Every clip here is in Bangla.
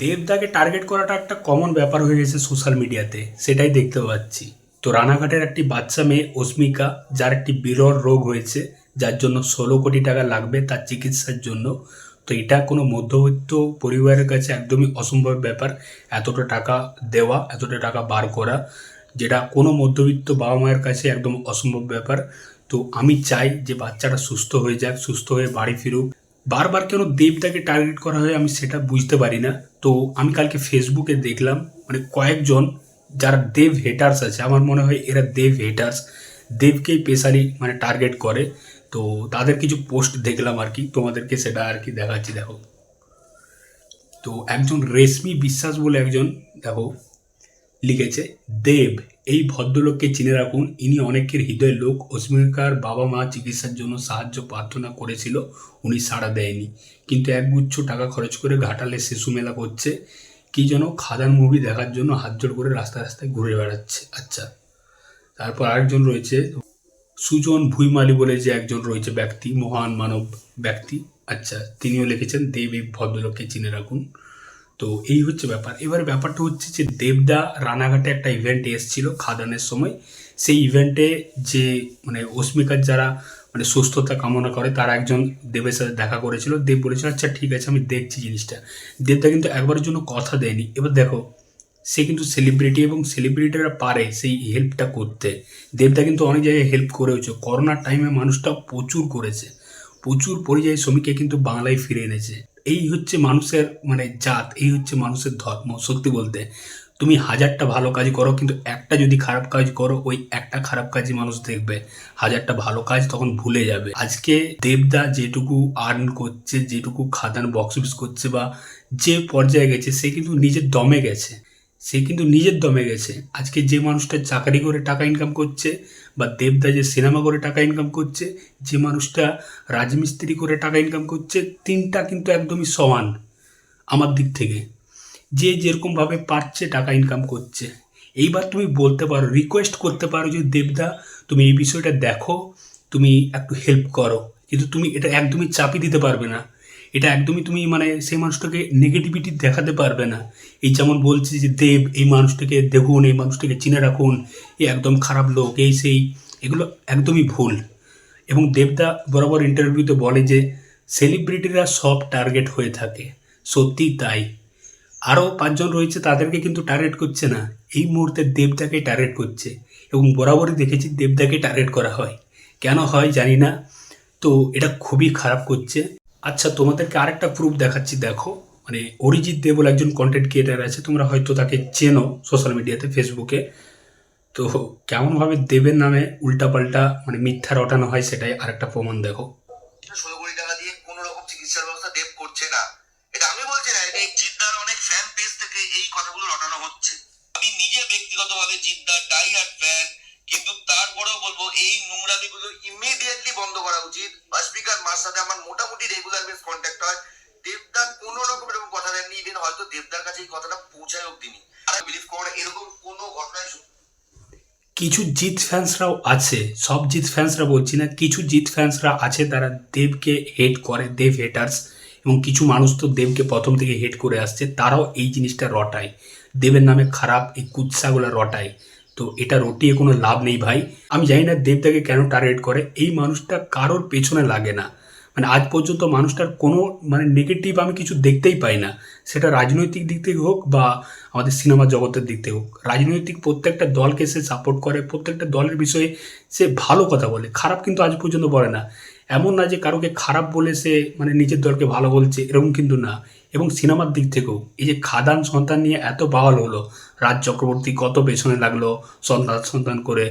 দেবদাকে টার্গেট করাটা একটা কমন ব্যাপার হয়ে গেছে সোশ্যাল মিডিয়াতে, সেটাই দেখতে পাচ্ছি। তো রানাঘাটের একটি বাচ্চা মেয়ে অস্মিকা, যার একটি বিরল রোগ হয়েছে, যার জন্য 16 কোটি টাকা লাগবে তার চিকিৎসার জন্য। তো এটা কোনো মধ্যবিত্ত পরিবারের কাছে একদমই অসম্ভব ব্যাপার, এতটা টাকা দেওয়া, এতটা টাকা বার করা, যেটা কোনো মধ্যবিত্ত বাবা মায়ের কাছে একদম অসম্ভব ব্যাপার। তো আমি চাই যে বাচ্চাটা সুস্থ হয়ে যাক, সুস্থ হয়ে বাড়ি ফিরুক। বারবার কেন দেবদাকে টার্গেট করা হয় আমি সেটা বুঝতে পারি না। তো আমি কালকে ফেসবুকে দেখলাম, মানে কয়েকজন যারা দেব হেটার্স আছে, আমার মনে হয় এরা দেব হেটার্স, দেবকেই স্পেশালি মানে টার্গেট করে। তো তাদের কিছু পোস্ট দেখলাম আর কি, তোমাদেরকে সেটা আর কি দেখাচ্ছি। দেখো, তো একজন রেশমি বিশ্বাস বলে একজন, দেখো লিখেছে, দেব এই ভদ্রলোককে চিনে রাখুন, ইনি অনেকের হৃদয়ের লোক। অস্মিকার বাবা মা চিকিৎসার জন্য সাহায্য প্রার্থনা করেছিল, উনি সাড়া দেয়নি, কিন্তু একগুচ্ছ টাকা খরচ করে ঘাটালে শিশু মেলা করছে, কি যেন খাদান মুভি দেখার জন্য হাত জোড় করে রাস্তায় রাস্তায় ঘুরে বেড়াচ্ছে। আচ্ছা, তারপর আরেকজন রয়েছে সুজন ভুইমালি বলে যে একজন রয়েছে ব্যক্তি, মহান মানব ব্যক্তি। আচ্ছা, তিনিও লিখেছেন, দেব এই ভদ্রলোককে চিনে রাখুন। তো এই হচ্ছে ব্যাপার। এবার ব্যাপারটা হচ্ছে যে দেবদা রানাঘাটে একটা ইভেন্টে এসেছিল খাদানের সময়। সেই ইভেন্টে যে মানে অস্মিকার যারা মানে সুস্থতা কামনা করে, তারা একজন দেবের সাথে দেখা করেছিল। দেব বলেছিল আচ্ছা ঠিক আছে আমি দেখছি জিনিসটা। দেবদা কিন্তু একবারের জন্য কথা দেয়নি। এবার দেখো, সে কিন্তু সেলিব্রিটি এবং সেলিব্রিটিরা পারে সেই হেল্পটা করতে। দেবদা কিন্তু অনেক জায়গায় হেল্প করেওছে। করোনার টাইমে মানুষটা প্রচুর করেছে, প্রচুর পরিযায়ী শ্রমিককে কিন্তু বাংলায় ফিরে এনেছে। এই হচ্ছে মানুষের মানে জাত, এই হচ্ছে মানুষের ধর্ম। সত্যি বলতে, তুমি হাজারটা ভালো কাজ করো, কিন্তু একটা যদি খারাপ কাজ করো, ওই একটা খারাপ কাজই মানুষ দেখবে, হাজারটা ভালো কাজ তখন ভুলে যাবে। আজকে দেবদা যেটুকু আর্ন করছে, যেটুকু খাদান বক্স অফিস করছে, বা যে পর্যায়ে গেছে, সে কিন্তু নিজের দমে গেছে, সে কিন্তু নিজের দমে গেছে। আজকে যে মানুষটা চাকরি করে টাকা ইনকাম করছে, বা দেবদা যে সিনেমা করে টাকা ইনকাম করছে, যে মানুষটা রাজমিস্ত্রি করে টাকা ইনকাম করছে, তিনটা কিন্তু একদমই সমান আমার দিক থেকে। যে যেরকমভাবে পারছে টাকা ইনকাম করছে। এইবার তুমি বলতে পারো, রিকোয়েস্ট করতে পারো যে দেবদা তুমি এই বিষয়টা দেখো, তুমি একটু হেল্প করো, কিন্তু তুমি এটা একদমই চাপিয়ে দিতে পারবে না। এটা একদমই তুমি মানে সেই মানুষটাকে নেগেটিভিটি দেখাতে পারবে না। এই যেমন বলছি যে দেব এই মানুষটাকে দেখুন, এই মানুষটাকে চিনে রাখুন, এ একদম খারাপ লোক, এই সেই, এগুলো একদমই ভুল। এবং দেবদা বরাবর ইন্টারভিউতে বলে যে সেলিব্রিটিরা সব টার্গেট হয়ে থাকে, সত্যি তাই। আরও পাঁচজন রয়েছে, তাদেরকে কিন্তু টার্গেট করছে না, এই মুহূর্তে দেবদাকে টার্গেট করছে। এবং বরাবরই দেখেছি দেবদাকে টার্গেট করা হয়, কেন হয় জানি না। তো এটা খুবই খারাপ করছে। আচ্ছা, তোমাদেরকে আরেকটা প্রুফ দেখাচ্ছি। দেখো, মানে অরিজিৎ দেব বলে একজন কন্টেন্ট ক্রিয়েটার আছে, তোমরা হয়তো তাকে চেনো সোশ্যাল মিডিয়াতে, ফেসবুকে। তো কেমনভাবে দেবের নামে উল্টাপাল্টা মানে মিথ্যা রটানো হয়, সেটাই আরেকটা প্রমাণ। দেখো, 16 কোটি টাকা দিয়ে কোন রকম চিকিৎসার ব্যবস্থা দেব করছে না, এটা আমি বলছি না, এটা জিদ্দার অনেক ফ্যান পেজ থেকে এই কথাগুলো রটানো হচ্ছে। আমি নিজে ব্যক্তিগতভাবে জিদ্দার ডাই হার্ট ফ্যান, কিন্তু তারপরেও বলবো এই নোংরামিগুলো ইমিডিয়েটলি বন্ধ করা উচিত। স্পিকার মার সাথে আমার মোটামুটি রেগুলার বেস কন্ট্যাক্ট হয়, দেবদার কোন রকম এরকম কথা দেননি, ইভেন হয়তো দেবদার কাছে এই কথাটা পৌঁছায় অব্দি নি। আর বিলিভ করে এরকম কোনো ঘটনায় কিছু জিত ফ্যান্সরাও আছে, সব জিত ফ্যান্সরা বলছি না, কিছু জিত ফ্যান্সরা আছে তারা দেবকে হেট করে, দেব হেটার্স। এবং কিছু মানুষ তো দেবকে প্রথম থেকে হেট করে আসছে, তারাও এই জিনিসটা রটায়, দেবের নামে খারাপ এই কুৎসাগুলো রটায়। তো এটা রটিয়ে কোনো লাভ নেই ভাই। আমি জানি না দেবদাকে কেন টার্গেট করে, এই মানুষটা কারোর পেছনে লাগে না। মানে আজ পর্যন্ত মানুষটার কোনো মানে নেগেটিভ আমি কিছু দেখতেই পাই না, সেটা রাজনৈতিক দিক থেকে হোক বা আমাদের সিনেমা জগতের দিক থেকে হোক। রাজনৈতিক প্রত্যেকটা দলকে সে সাপোর্ট করে, প্রত্যেকটা দলের বিষয়ে সে ভালো কথা বলে, খারাপ কিন্তু আজ পর্যন্ত বলে না। এমন না যে কারোকে খারাপ বলে সে মানে নিজের দলকে ভালো বলছে, এরকম কিন্তু না। এবং সিনেমার দিক থেকেও এই যে খাদান সন্তান নিয়ে এত বাওয়াল হলো, রাজ চক্রবর্তী কত পেছনে লাগলো সন্তান সন্তান করে,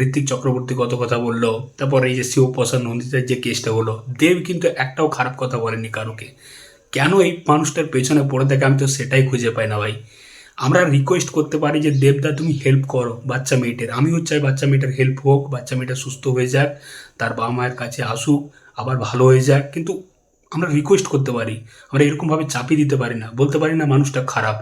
ঋত্বিক চক্রবর্তী কত কথা বললো, তারপরে এই যে শিবপ্রসাদ নন্দিতার যে কেসটা হলো, দেব কিন্তু একটাও খারাপ কথা বলেনি কারোকে। কেন এই মানুষটার পেছনে পড়ে থাকে আমি তো সেটাই খুঁজে পাই না ভাই। আমরা রিকোয়েস্ট করতে পারি যে দেবদা তুমি হেল্প করো বাচ্চা মেয়েটার, আমিও চাই বাচ্চা মেয়েটার হেল্প হোক, বাচ্চা মেয়েটা সুস্থ হয়ে যাক, তার বাবা মায়ের কাছে আসুক, আবার ভালো হয়ে যাক। কিন্তু আমরা রিকোয়েস্ট করতে পারি, আমরা এরকমভাবে চাপিয়ে দিতে পারি না, বলতে পারি না মানুষটা খারাপ।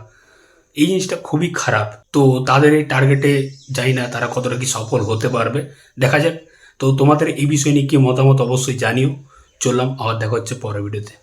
এই জিনিসটা খুবই খারাপ। তো তাদের এই টার্গেটে যাই না তারা কতটা কি সফল হতে পারবে, দেখা যাক। তো তোমাদের এই বিষয় নিয়ে কি মতামত অবশ্যই জানিও। চললাম, আবার দেখা হচ্ছে পরের ভিডিওতে।